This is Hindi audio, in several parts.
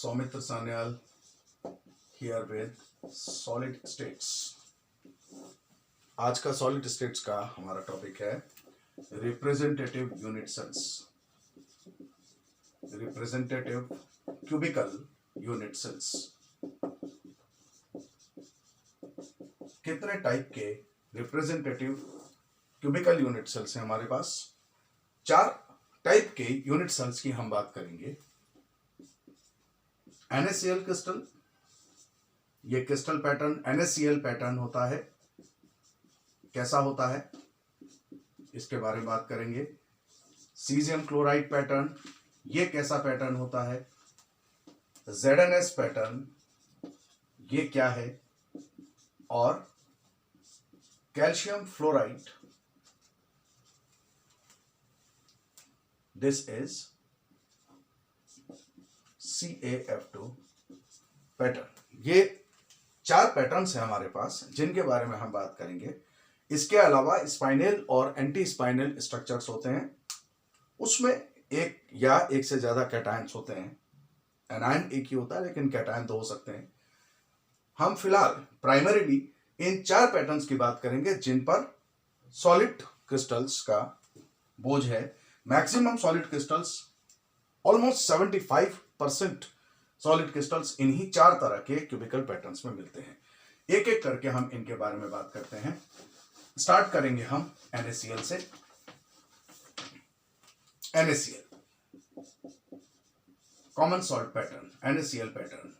Soumitra Sanyal here with solid states। आज का सॉलिड स्टेट्स का हमारा टॉपिक है representative unit cells, representative cubical unit cells. कितने टाइप के रिप्रेजेंटेटिव क्यूबिकल यूनिट सेल्स हैं हमारे पास? 4 टाइप के यूनिट सेल्स की हम बात करेंगे। NaCl क्रिस्टल, ये क्रिस्टल पैटर्न NaCl पैटर्न होता है। कैसा होता है इसके बारे में बात करेंगे। सीजियम क्लोराइड पैटर्न, ये कैसा पैटर्न होता है। ZnS पैटर्न, ये क्या है। और calcium fluoride, this is CaF2 pattern. ये 4 पैटर्न्स हैं हमारे पास जिनके बारे में हम बात करेंगे। इसके अलावा स्पाइनल और एंटी स्पाइनल स्ट्रक्चर्स होते हैं, उसमें एक या एक से ज्यादा कैटायंस होते हैं। एनायन एक ही होता है लेकिन कैटायन 2 हो सकते हैं। हम फिलहाल प्राइमरीली इन 4 पैटर्न्स की बात करेंगे जिन पर सॉलिड क्रिस्टल्स का बोझ है। Maximum solid crystals, almost 75% solid crystals इन्हीं 4 तरह के क्यूबिकल पैटर्न्स में मिलते हैं। एक एक करके हम इनके बारे में बात करते हैं। स्टार्ट करेंगे हम NaCl से। NaCl common salt pattern, NaCl pattern.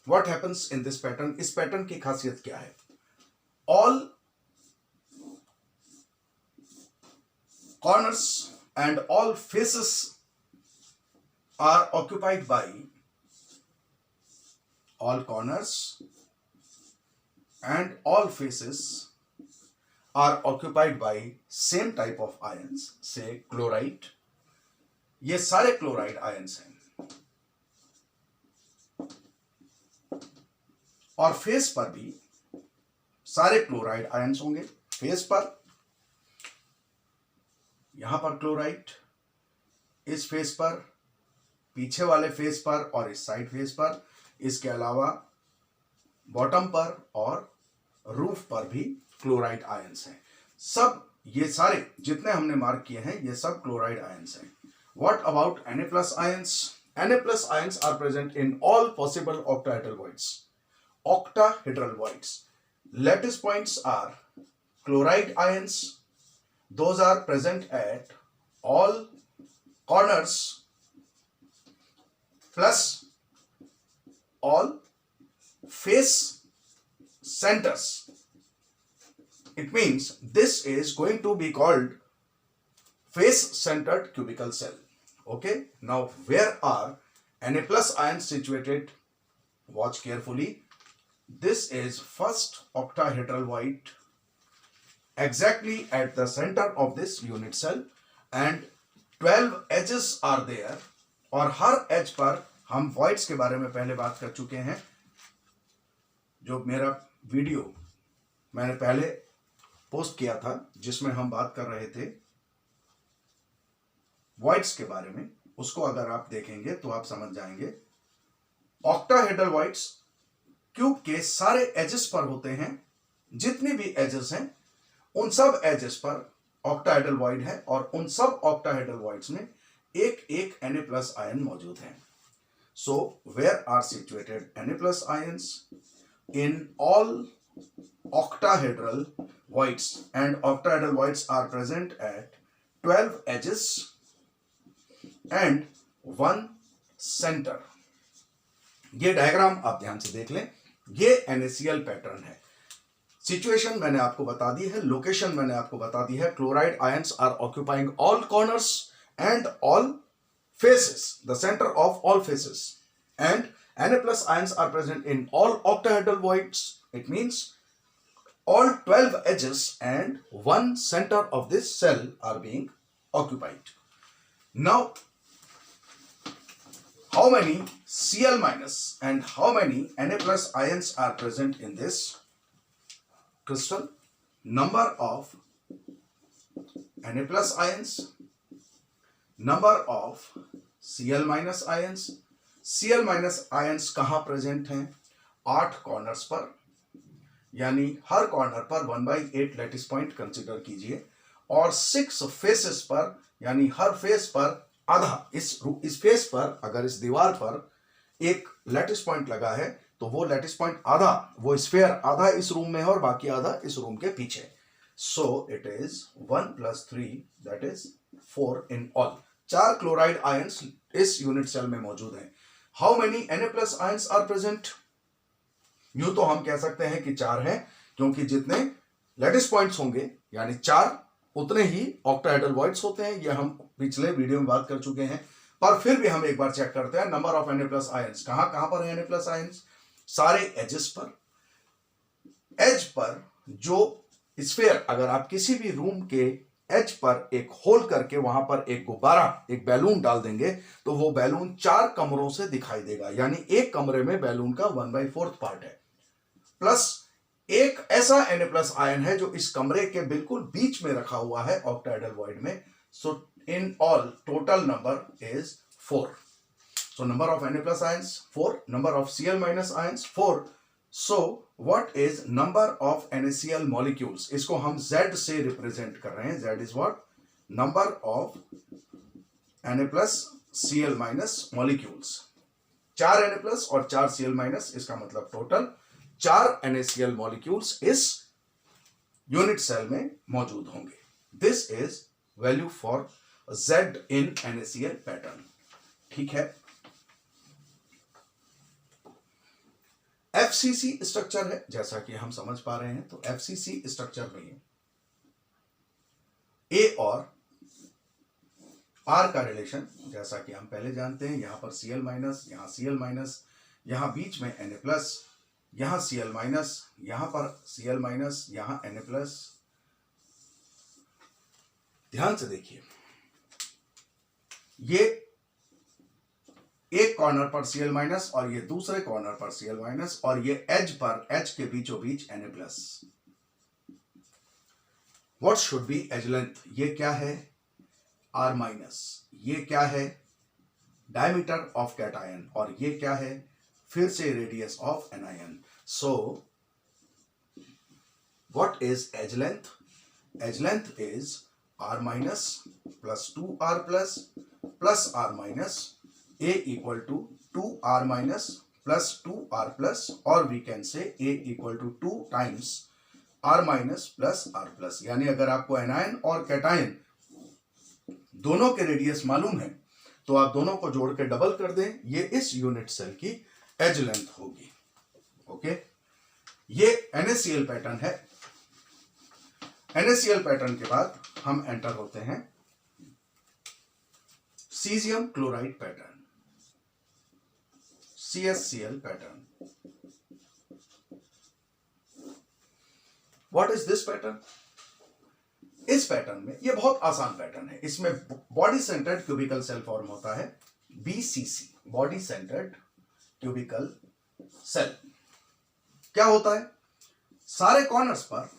What happens in this pattern? इस पैटर्न की खासियत क्या है? All corners and all faces are occupied by all corners and all faces are occupied by same type of ions, say chloride। ये सारे क्लोराइड आयंस हैं। और फेस पर भी सारे क्लोराइड आयंस होंगे। फेस पर यहां पर क्लोराइड, इस फेस पर, पीछे वाले फेस पर और इस साइड फेस पर। इसके अलावा बॉटम पर और रूफ पर भी क्लोराइड आयंस हैं। सब ये सारे जितने हमने मार्क किए हैं ये सब क्लोराइड आयंस हैं। What about Na+ ions? Na+ ions are present in all possible octahedral voids। Octahedral voids. Lattice points are chloride ions. Those are present at all corners plus all face centers. It means this is going to be called face centered cubical cell. Okay, now where are Na+ ions situated? Watch carefully. This is first octahedral void exactly at the center of this unit cell and 12 edges are there। और हर एज पर हम voids के बारे में पहले बात कर चुके हैं। जो मेरा वीडियो मैंने पहले पोस्ट किया था जिसमें हम बात कर रहे थे voids के बारे में, उसको अगर आप देखेंगे तो आप समझ जाएंगे। ऑक्टाहेड्रल voids क्यूब के सारे एजेस पर होते हैं। जितनी भी एजेस हैं उन सब एजेस पर ऑक्टाहेड्रल वॉइड है और उन सब ऑक्टाहेड्रल वॉइड्स में एक एक Na+ आयन मौजूद है। So where are situated Na+ ions? In all octahedral voids and octahedral voids are present at 12 edges and 1 center। ये डायग्राम आप ध्यान से देख लें। ये NaCl पैटर्न है। सिचुएशन मैंने आपको बता दी है, लोकेशन मैंने आपको बता दी है। Chloride ions are occupying all corners and all faces, the center of all faces, and Na+ ions are present in all octahedral voids। It means all 12 edges and 1 center of this cell are being occupied। Now how many Cl- and how many Na+ ions are present in this crystal? Number of Na+ ions, number of Cl minus ions. Cl minus ions कहां प्रेजेंट हैं? 8 कॉर्नर्स पर, यानी हर कॉर्नर पर 1/8 लैटिस पॉइंट कंसीडर कीजिए, और 6 फेसेस पर, यानी हर फेस पर आधा। इस फेस पर, अगर इस दीवार पर एक लैटिस पॉइंट लगा है तो वो लैटिस पॉइंट आधा, वो स्फीयर आधा इस रूम में है और बाकी आधा इस रूम के पीछे। So it is 1 + 3 that is 4 in all. 4 chloride ions इस यूनिट सेल में मौजूद हैं। How many Na+ ions are present? यूं तो हम कह सकते हैं कि 4 हैं, क्योंकि जितने लैटिस पॉइंट्स होंगे यानी 4, उतने ही ऑक्टाहेड्रल वॉइड्स होते हैं। ये हम पिछले वीडियो में बात कर चुके हैं, पर फिर भी हम एक बार चेक करते हैं। नंबर ऑफ Na+ आयंस कहां कहां पर है? Na+ आयंस सारे एजेस पर। एज पर जो स्फीयर, अगर आप किसी भी रूम के एज पर एक होल करके वहां पर एक गुब्बारा, एक बैलून डाल देंगे तो वो बैलून 4 कमरों से दिखाई देगा, यानी एक कमरे में बैलून का 1/4 पार्ट है, प्लस एक ऐसा Na+ आयन है जो इस कमरे के बिल्कुल बीच में रखा हुआ है ऑक्टाहेड्रल वॉइड में। So in all total number is 4. So number of Na+ ions 4, number of Cl- ions 4. So what is number of NaCl molecules? इसको हम Z से रिप्रेजेंट कर रहे हैं. Z is what? Number of Na+ Cl- molecules. 4 Na+ और 4 Cl-, इसका मतलब टोटल 4 NaCl molecules इस यूनिट सेल में मौजूद होंगे. This is value for Z in NaCl pattern. ठीक है. FCC स्ट्रक्चर है, जैसा कि हम समझ पा रहे हैं. तो FCC स्ट्रक्चर में A और R का रिलेशन, जैसा कि हम पहले जानते हैं, यहां पर Cl-, यहां Cl-, यहां बीच में Na+, यहां Cl-, यहां पर Cl-, यहां Na+. ध्यान से देखिए, ये एक कॉर्नर पर Cl- और ये दूसरे कॉर्नर पर Cl-, और ये एज पर, एज के बीचों बीच Na+. What should be edge length? ये क्या है? R-. ये क्या है? Diameter of cation. और ये क्या है? फिर से radius of anion. So what is edge length? Edge length is R- plus 2R plus R-, A equal to 2R- plus 2R+, or we can say A equal to 2 times R- plus R+. यानी अगर आपको एनायन और कैटायन दोनों के रेडियस मालूम है तो आप दोनों को जोड़ के डबल कर दें, ये इस यूनिट सेल की एज लेंथ होगी. ओके. ये NaCl पैटर्न है. NaCl पैटर्न के बाद हम एंटर होते हैं cesium chloride pattern, CsCl pattern. What is this pattern? इस पैटर्न में, ये बहुत आसान पैटर्न है. इसमें body centered cubical cell form होता है, BCC, body centered cubical cell. क्या होता है? सारे कॉर्नर्स पर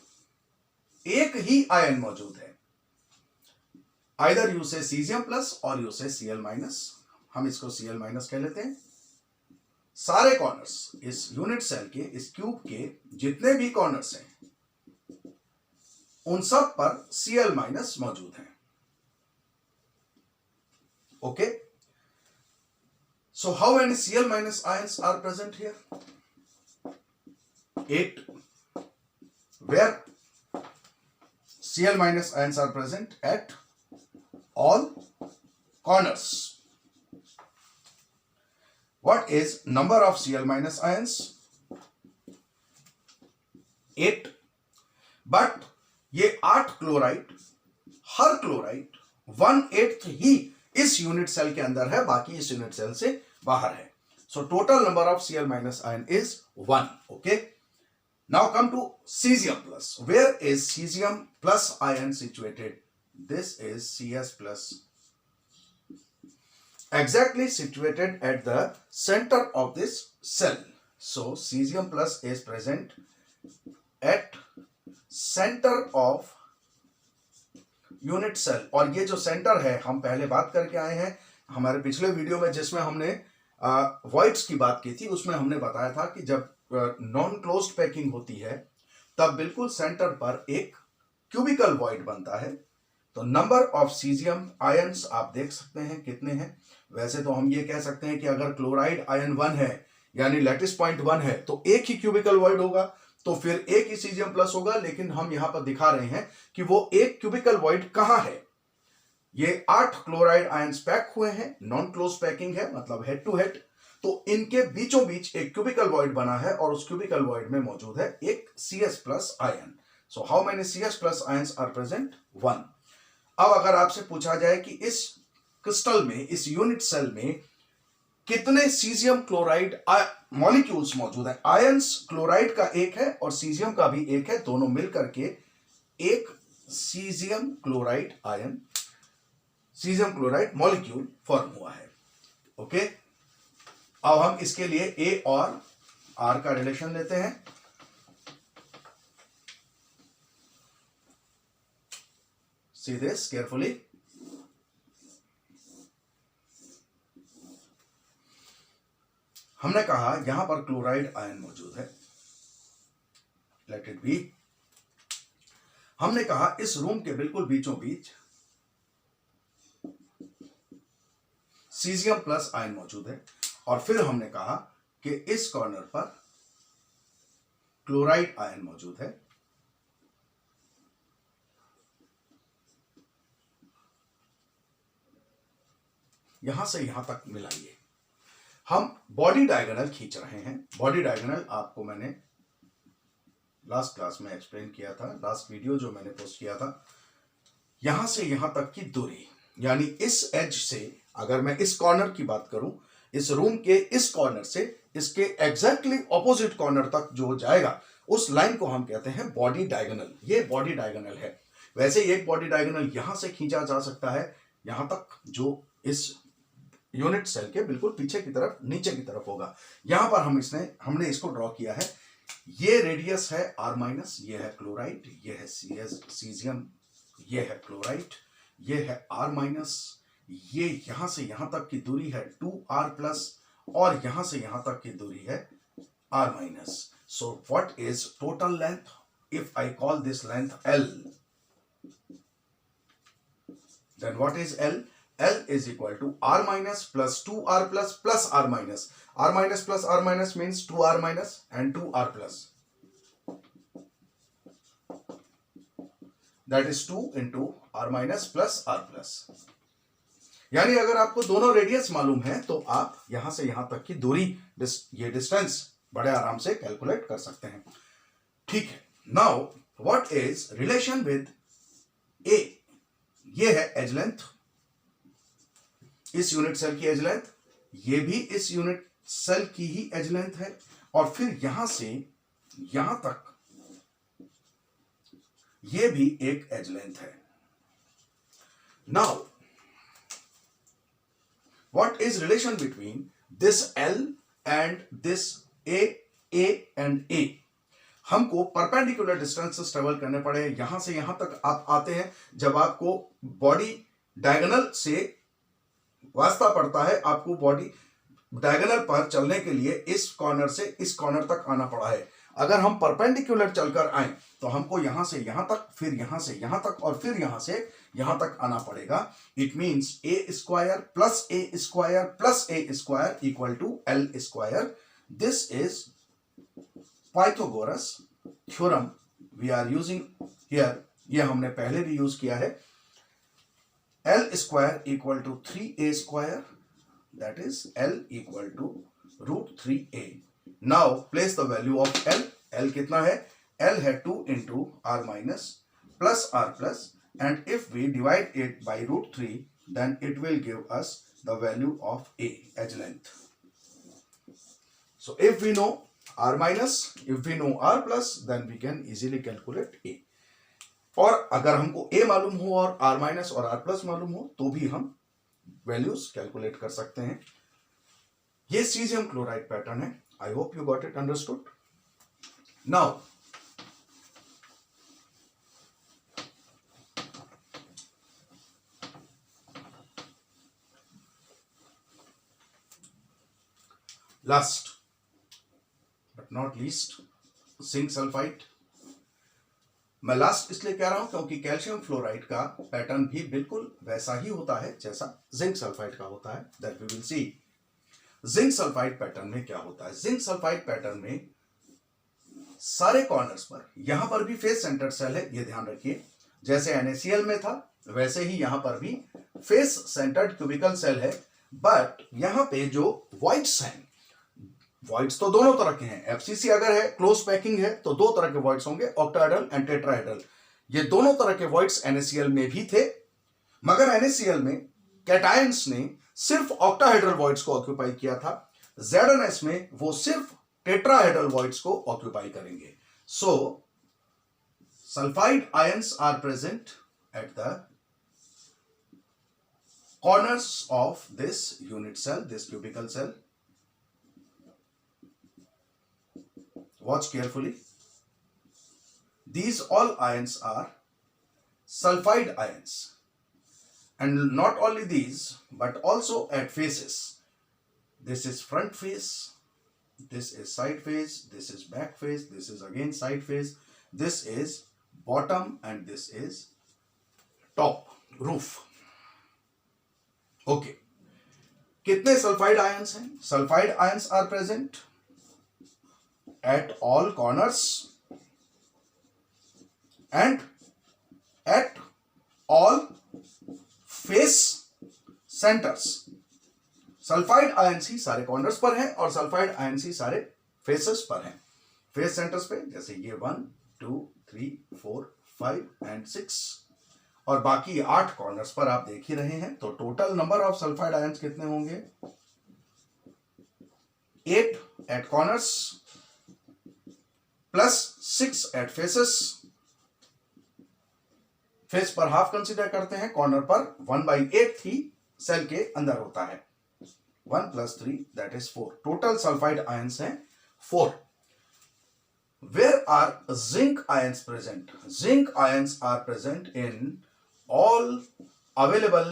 एक ही आयन मौजूद है. आइदर यू से Cesium+ और यू से Cl-. हम इसको Cl- कह लेते हैं. सारे कॉर्नर्स इस यूनिट सेल के, इस क्यूब के जितने भी कॉर्नर्स हैं, उन सब पर Cl- मौजूद हैं. Okay. So how many Cl- ions are present here? 8. Where Cl- ions are present? At all corners. What is number of Cl- ions? 8. But ये 8 क्लोराइड, हर क्लोराइड 1/8 ही इस यूनिट सेल के अंदर है, बाकी इस यूनिट सेल से बाहर है. So total number of Cl- ion is 1. Okay. Now come to Cesium+. Where is Cesium+ ion situated? This is Cs+. Exactly situated at the center of this cell. So Cesium+ is present at center of unit cell. और ये जो सेंटर है, हम पहले बात करके आए हैं, हमारे पिछले वीडियो में जिसमें हमने वॉइड्स की बात की थी, उसमें हमने बताया था कि जब नॉन क्लोज्ड पैकिंग होती है तब बिल्कुल सेंटर पर एक क्यूबिकल वॉइड बनता है। तो नंबर ऑफ सीजियम आयंस आप देख सकते हैं कितने हैं। वैसे तो हम ये कह सकते हैं कि अगर क्लोराइड आयन 1 है यानी लैटिस पॉइंट 1 है तो एक ही क्यूबिकल वॉइड होगा, तो फिर एक ही सीजियम प्लस होगा। लेकिन हम यहां पर दिखा रहे हैं कि वो एक क्यूबिकल वॉइड कहां है। ये 8 क्लोराइड आयंस पैक हुए हैं, नॉन क्लोज पैकिंग है, मतलब हेड टू हेड। तो इनके बीचों बीच एक क्यूबिकल वॉइड बना है और उस क्यूबिकल वॉइड में मौजूद है एक CS plus ion. So how many CS plus ions are present? 1। अब अगर आपसे पूछा जाए कि इस क्रिस्टल में, इस यूनिट सेल में कितने सीजियम क्लोराइड मॉलिक्यूल्स मौजूद है, आयंस क्लोराइड का एक है और सीजियम का भी एक है, दोनों मिलकर के एक caesium chloride ion, caesium chloride molecule form हुआ है। ओके, अब हम इसके लिए ए और आर का रिलेशन लेते हैं। See this carefully. हमने कहा यहां पर क्लोराइड आयन मौजूद है, लेट इट बी। हमने कहा इस रूम के बिल्कुल बीचों बीच सीजियम प्लस आयन मौजूद है, और फिर हमने कहा कि इस कॉर्नर पर क्लोराइड आयन मौजूद है। यहां से यहां तक मिलाइए। हम बॉडी डायगोनल खींच रहे हैं। बॉडी डायगोनल आपको मैंने लास्ट क्लास में एक्सप्लेन किया था, लास्ट वीडियो जो मैंने पोस्ट किया था। यहां से यहां तक की दूरी, यानी इस एज से, अगर मैं इस कॉर्नर की बात करूं, इस रूम के इस कॉर्नर से इसके एग्जैक्टली ऑपोजिट कॉर्नर तक जो जाएगा उस लाइन को हम कहते हैं बॉडी डायगोनल। ये बॉडी डायगोनल है। वैसे एक बॉडी डायगोनल यहां से खींचा जा सकता है यहां तक, जो इस यूनिट सेल के बिल्कुल पीछे की तरफ, नीचे की तरफ होगा। यहां पर हमने इसको ड्रॉ किया है। ये रेडियस है R-, ये है क्लोराइड, ये है सीजियम, ये है क्लोराइड, ये है R-, ये यहां से यहां तक की दूरी है 2R+, और यहां से यहां तक की दूरी है R-। So what is total length? If I call this length L, then what is L? L is equal to R- plus 2R plus R-. R- plus R- means 2R- and 2R+. That is 2 into R- plus R+. यानी अगर आपको दोनों रेडियस मालूम है तो आप यहां से यहां तक की दूरी, ये डिस्टेंस बड़े आराम से कैलकुलेट कर सकते हैं। ठीक है, now what is relation with a? ये है एज लेंथ, इस यूनिट सेल की एज लेंथ, ये भी इस यूनिट सेल की ही एज लेंथ है, और फिर यहां से यहां तक ये भी एक एज लेंथ है। Now what is relation between this L and this A and A? हमको परपेंडिकुलर डिस्टेंसेस ट्रेवल करने पड़े। यहां से यहां तक आप आते हैं जब आपको बॉडी डायगोनल से वास्ता पड़ता है, आपको बॉडी डायगोनल पर चलने के लिए इस कॉर्नर से इस कॉर्नर तक आना पड़ा है। अगर हम परपेंडिकुलर चलकर आए तो हमको यहां से यहां तक, फिर यहां से यहां तक, और फिर यहां से यहां तक आना पड़ेगा। It means A² plus A² plus A² equal to L²। This is Pythagoras theorem we are using here. ये हमने पहले भी यूज किया है। L² equal to 3A², that is L equal to √3A. Now place the value of L. L कितना है? L है 2 into R- plus R+, and if we divide it by √3 then it will give us the value of A, edge length. So if we know R-, if we know R+, then we can easily calculate A. और अगर हमको A मालूम हो और R- और R+ मालूम हो तो भी हम वैल्यूज कैलकुलेट कर सकते हैं। ये सीजियम क्लोराइड पैटर्न है। I hope you got it understood. Now last but not least, zinc sulphide. मैं लास्ट इसलिए कह रहा हूं क्योंकि कैल्शियम फ्लोराइड का पैटर्न भी बिल्कुल वैसा ही होता है जैसा जिंक सल्फाइड का होता है, that we will see. Zinc sulphide pattern में क्या होता है? जिंक सल्फाइड पैटर्न में सारे कॉर्नर्स पर, यहां पर भी फेस सेंटर्ड सेल है, ये ध्यान रखिए, जैसे NaCl में था वैसे ही यहां पर भी फेस सेंटर्ड क्यूबिकल सेल है, बट यहां पे जो वॉइड्स हैं, वॉइड्स तो दोनों तरह के हैं। FCC अगर है, क्लोज पैकिंग है, तो दो तरह के वॉइड्स होंगे, ऑक्टाहेड्रल एंड टेट्राहेड्रल। ये दोनों तरह के वॉइड्स NaCl में भी थे, मगर NaCl में कैटायंस ने सिर्फ ऑक्टाहेड्रल वॉइड्स को ऑक्यूपाई किया था। ZnS में वो सिर्फ टेट्राहेड्रल वॉइड्स को ऑक्यूपाई करेंगे। So sulphide ions are present at the corners of this unit cell, this cubical cell. Watch carefully. These all ions are sulfide ions, and not only these but also at faces. This is front face, this is side face, this is back face, this is again side face, this is bottom, and this is top, roof. Okay, कितने सल्फाइड आयंस हैं? Sulphide ions are present at all corners and at all face centres. Sulphide ions ही सारे कॉर्नर्स पर हैं और सल्फाइड आयंस ही सारे फेसेस पर हैं। फेस सेंटर्स पे जैसे ये 1 2 3 4 5 एंड 6, और बाकी 8 कॉर्नर्स पर आप देख ही रहे हैं। तो total number of sulphide ions कितने होंगे? 8 eight corners plus 6 at faces. Face पर हाफ कंसीडर करते हैं, कॉर्नर पर 1/8 ही सेल के अंदर होता है। 1 + 3 that is 4। Total sulphide ions हैं 4। Where are zinc ions present? Zinc ions are present in all available,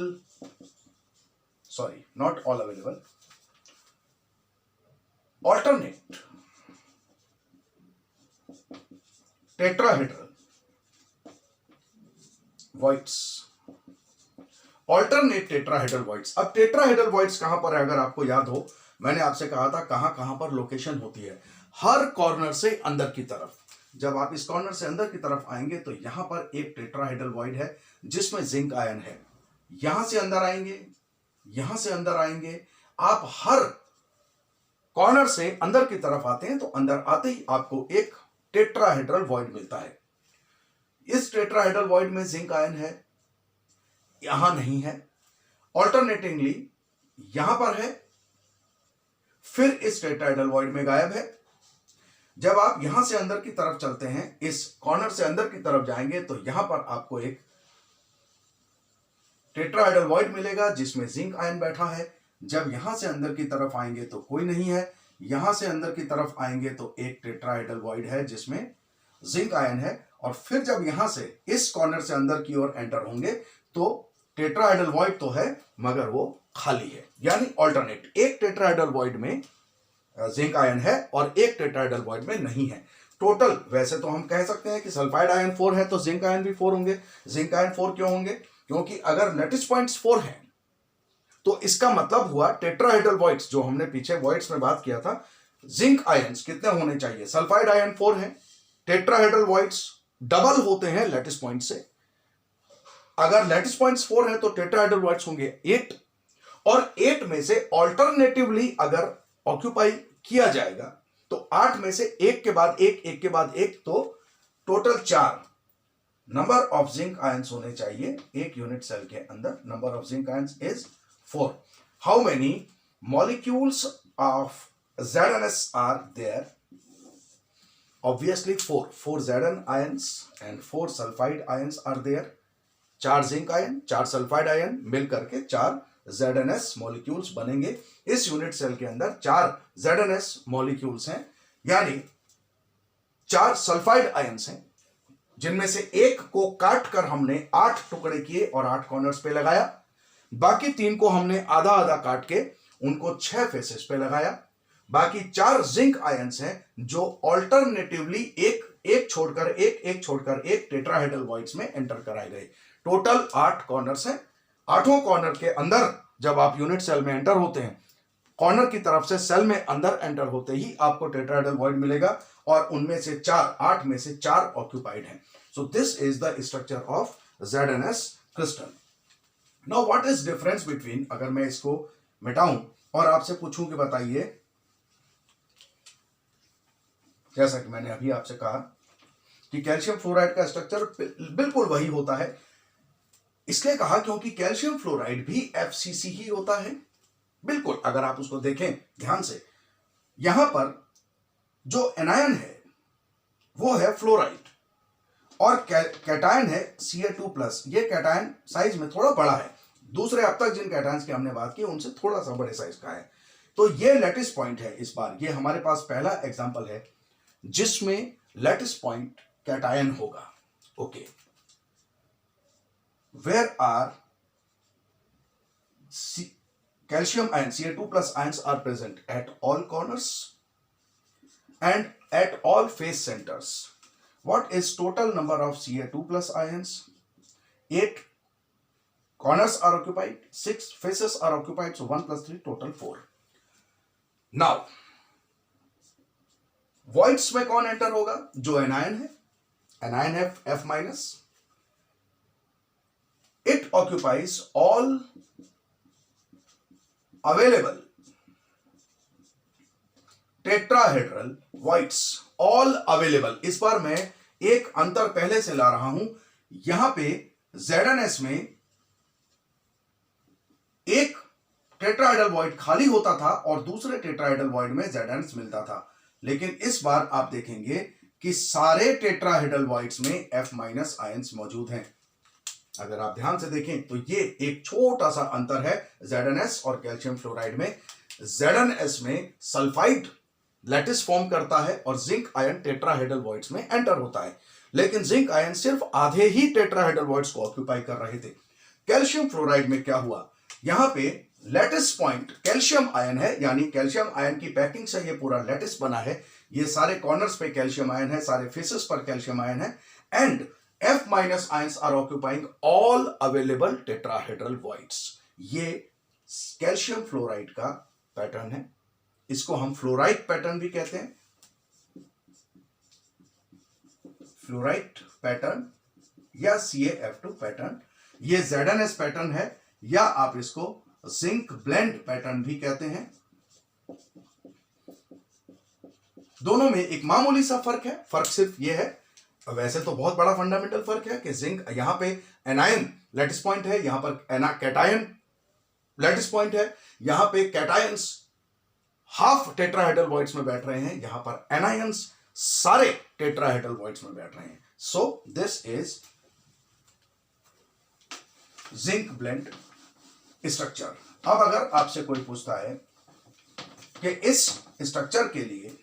sorry, not all available, alternate tetrahedral voids. Alternate tetrahedral voids. अब tetrahedral voids कहां पर है? अगर आपको याद हो, मैंने आपसे कहा था कहां कहां पर लोकेशन होती है। हर कॉर्नर से अंदर की तरफ। जब आप इस कॉर्नर से अंदर की तरफ आएंगे तो यहां पर एक टेट्राहेड्रल वॉइड है जिसमें जिंक आयन है। यहां से अंदर आएंगे, यहां से अंदर आएंगे, आप हर कॉर्नर से अंदर की तरफ आते हैं तो अंदर आते ही आपको एक टेट्राहेड्रल वॉइड मिलता है। इस टेट्राहेड्रल वॉइड में जिंक आयन है, यहां नहीं है। ऑल्टरनेटिवली यहां पर है, फिर इस टेट्राहेड्रल वॉइड में गायब है। जब आप यहां से अंदर की तरफ चलते हैं, इस कॉर्नर से अंदर की तरफ जाएंगे तो यहां पर आपको एक टेट्राहेड्रल वॉइड मिलेगा जिसमें जिंक आयन बैठा है। जब यहां से अंदर की तरफ आएंगे तो कोई नहीं है। यहां से अंदर की तरफ आएंगे तो एक टेट्राहेड्रल वॉइड है जिसमें जिंक आयन है। और फिर जब यहां से इस कॉर्नर से अंदर की ओर एंटर होंगे तो टेट्राहेड्रल वॉइड तो है मगर वो खाली है, यानी ऑल्टरनेट। एक टेट्राहेड्रल वॉइड में जिंक आयन है और एक टेट्राहेड्रल वॉइड में नहीं है। टोटल वैसे तो हम कह सकते हैं कि सल्फाइड आयन 4 है तो जिंक आयन भी 4 होंगे। जिंक आयन 4 क्यों होंगे? क्योंकि अगर लैटिस पॉइंट्स 4 हैं तो इसका मतलब हुआ टेट्राहेड्रल वॉइड्स, जो हमने पीछे वॉइड्स में बात किया था, जिंक आयंस कितने होने चाहिए? सल्फाइड आयन 4 है, टेट्राहेड्रल वॉइड्स डबल होते हैं लैटिस पॉइंट से। अगर लैटिस पॉइंट्स 4 है तो टेट्राहेड्रल वॉइड्स होंगे 8, और 8 में से ऑल्टरनेटिवली अगर ऑक्यूपाई किया जाएगा तो 8 में से एक के बाद एक, एक के बाद एक, तो total 4 number of zinc ions होने चाहिए एक यूनिट सेल के अंदर। Number of zinc ions is 4। How many molecules of ZnS are there? Obviously 4 Zn ions and 4 sulphide ions are there. 4 zinc ion, 4 sulphide ion मिलकर के 4 ZnS मॉलिक्यूल्स बनेंगे। इस यूनिट सेल के अंदर 4 ZnS मॉलिक्यूल्स हैं, यानी 4 सल्फाइड आयंस हैं, जिनमें से एक को काट कर हमने 8 टुकड़े किए और 8 कॉर्नर्स पे लगाया। बाकी 3 को हमने आधा आधा काट के उनको 6 फेसेस पे लगाया। बाकी 4 जिंक आयंस हैं जो ऑल्टरनेटिवली एक छोड़कर एक टेट्राहेड्रल वॉइड्स में एंटर कराए गए। टोटल 8 कॉर्नर्स हैं। 8 कॉर्नर के अंदर जब आप यूनिट सेल में एंटर होते हैं, कॉर्नर की तरफ से सेल में अंदर एंटर होते ही आपको टेट्राहेड्रल वॉइड मिलेगा और उनमें से 8 में से 4 ऑक्यूपाइड हैं। So this is the structure of ZnS crystal. Now what is difference between, अगर मैं इसको मिटाऊं और आपसे पूछूं कि बताइए, जैसा कि मैंने अभी आपसे कहा कि कैल्शियम फ्लोराइड का स्ट्रक्चर बिल्कुल वही होता है। इसलिए कहा क्योंकि कैल्शियम फ्लोराइड भी FCC ही होता है। बिल्कुल, अगर आप उसको देखें ध्यान से, यहां पर जो एनायन है वो है फ्लोराइड और कैटायन है Ca2+। ये कैटायन साइज में थोड़ा बड़ा है, दूसरे अब तक जिन कैटायंस की हमने बात की उनसे थोड़ा सा बड़े साइज का है। तो ये लैटिस पॉइंट है। इस बार ये हमारे पास पहला एग्जांपल है जिसमें लैटिस पॉइंट कैटायन होगा। Okay, where are calcium ion Ca2+ ions are present at all corners and at all face centers. What is total number of Ca2+ ions? 8 corners are occupied, 6 faces are occupied, so 1 + 3 total 4. Now voids में कौन एंटर होगा? जो एनायन है, एनायन है F-। It occupies all available tetrahedral voids. All available, इस बार मैं एक अंतर पहले से ला रहा हूं। यहां पे ZnS में एक टेट्राहेड्रल वॉइड खाली होता था और दूसरे टेट्राहेड्रल वॉइड में ZnS मिलता था, लेकिन इस बार आप देखेंगे कि सारे टेट्राहेड्रल वॉइड्स में F- आयंस मौजूद हैं। अगर आप ध्यान से देखें तो ये एक छोटा सा अंतर है ZnS और कैल्शियम फ्लोराइड में। ZnS में सल्फाइड लैटिस फॉर्म करता है और जिंक आयन टेट्राहेड्रल वॉइड्स में एंटर होता है, लेकिन जिंक आयन सिर्फ आधे ही टेट्राहेड्रल वॉइड्स को ऑक्यूपाई कर रहे थे। कैल्शियम फ्लोराइड में क्या हुआ, यहां पे लैटिस पॉइंट कैल्शियम आयन है, यानी कैल्शियम आयन की पैकिंग से ये पूरा लैटिस बना है। ये सारे कॉर्नर्स पे कैल्शियम आयन है, सारे फेसेस पर कैल्शियम आयन है, and F- ions are occupying all available tetrahedral voids। ये कैल्शियम फ्लोराइड का पैटर्न है, इसको हम फ्लोराइड पैटर्न भी कहते हैं, फ्लोराइड पैटर्न या CaF2 पैटर्न। ये ZnS पैटर्न है, या आप इसको जिंक ब्लेंड पैटर्न भी कहते हैं। दोनों में एक मामूली सा फर्क है, फर्क सिर्फ ये है, वैसे तो बहुत बड़ा फंडामेंटल फर्क है कि जिंक यहां पे एनायन लैटिस पॉइंट है, यहां पर कैटायन लैटिस पॉइंट है, यहां पे कैटायंस हाफ टेट्राहेड्रल वॉइड्स में बैठ रहे हैं, यहां पर एनायंस सारे टेट्राहेड्रल वॉइड्स में बैठ रहे हैं। So this is zinc blende structure. अब अगर आपसे कोई पूछता है कि इस स्ट्रक्चर के लिए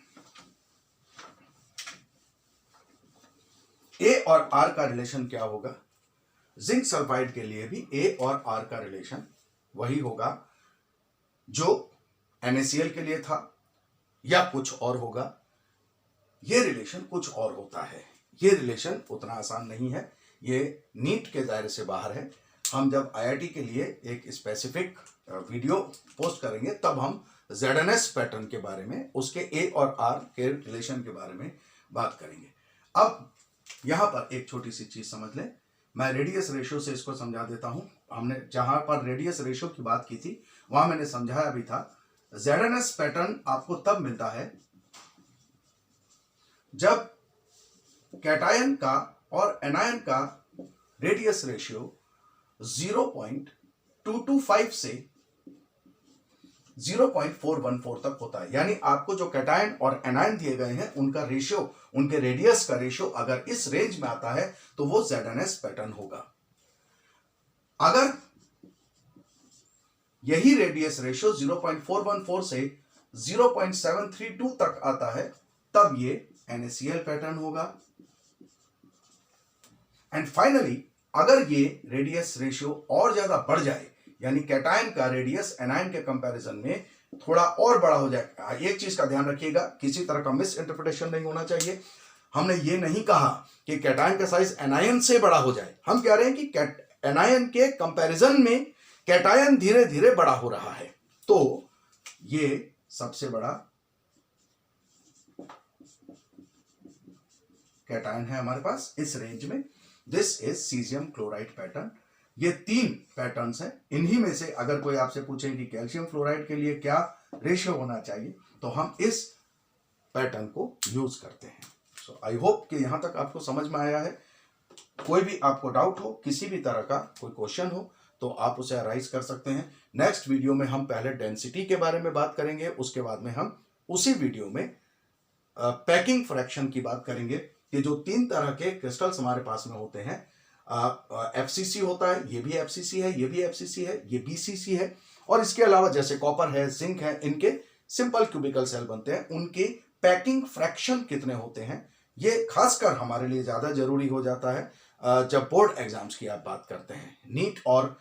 A और R का रिलेशन क्या होगा, जिंक सल्फाइड के लिए भी A और R का रिलेशन वही होगा जो NaCl के लिए था, या कुछ और होगा। ये रिलेशन कुछ और होता है। ये रिलेशन उतना आसान नहीं है, ये नीट के दायरे से बाहर है। हम जब IIT के लिए एक स्पेसिफिक वीडियो पोस्ट करेंगे तब हम ZnS पैटर्न के बारे में, उसके A और R के रिलेशन के बारे में बात करेंगे। अब यहां पर एक छोटी सी चीज समझ लें, मैं रेडियस रेशियो से इसको समझा देता हूं। हमने जहां पर रेडियस रेशियो की बात की थी वहां मैंने समझाया भी था, ZnS पैटर्न आपको तब मिलता है जब कैटायन का और एनायन का रेडियस रेशियो 0.225 से 0.414 तक होता है। यानी आपको जो कैटायन और एनायन दिए गए हैं उनका रेशियो, उनके रेडियस का रेशियो अगर इस रेंज में आता है तो वो ZnS पैटर्न होगा। अगर यही रेडियस रेशियो 0.414 से 0.732 तक आता है तब ये NaCl पैटर्न होगा। एंड फाइनली अगर ये रेडियस रेशियो और ज्यादा बढ़ जाए, यानी कैटायन का रेडियस एनायन के कंपैरिजन में थोड़ा और बड़ा हो जाए। एक चीज का ध्यान रखिएगा, किसी तरह का मिस इंटरप्रिटेशन नहीं होना चाहिए। हमने ये नहीं कहा कि कैटायन का साइज एनायन से बड़ा हो जाए, हम कह रहे हैं कि एनायन के कंपैरिजन में कैटायन धीरे धीरे बड़ा हो रहा है। तो ये सबसे बड़ा कैटायन है हमारे पास इस रेंज में। This is caesium chloride pattern. ये 3 पैटर्न्स हैं। इन्हीं में से अगर कोई आपसे पूछे कि कैल्शियम फ्लोराइड के लिए क्या रेशियो होना चाहिए, तो हम इस पैटर्न को यूज करते हैं। सो आई होप कि यहां तक आपको समझ में आया है। कोई भी आपको डाउट हो, किसी भी तरह का कोई क्वेश्चन हो, तो आप उसे अराइज कर सकते हैं। नेक्स्ट वीडियो में हम पहले डेंसिटी के बारे में बात करेंगे, उसके बाद में हम उसी वीडियो में पैकिंग फ्रैक्शन की बात करेंगे कि जो 3 तरह के क्रिस्टल्स हमारे पास में होते हैं, एफसीसी होता है, ये भी एफसीसी है, ये भी एफसीसी है, ये बीसीसी है, और इसके अलावा जैसे कॉपर है, जिंक है, इनके सिंपल क्यूबिकल सेल बनते हैं, उनके पैकिंग फ्रैक्शन कितने होते हैं, ये खासकर हमारे लिए ज्यादा जरूरी हो जाता है जब बोर्ड एग्जाम्स की आप बात करते हैं। नीट और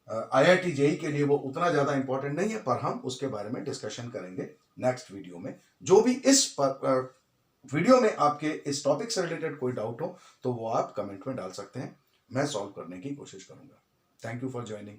आईआईटी जेई के लिए वो उतना ज्यादा इंपॉर्टेंट नहीं है, पर हम उसके बारे में डिस्कशन करेंगे नेक्स्ट वीडियो में। जो भी इस वीडियो में आपके इस टॉपिक से रिलेटेड कोई डाउट हो, तो वो आप कमेंट में डाल सकते हैं, मैं सॉल्व करने की कोशिश करूंगा। Thank you for joining.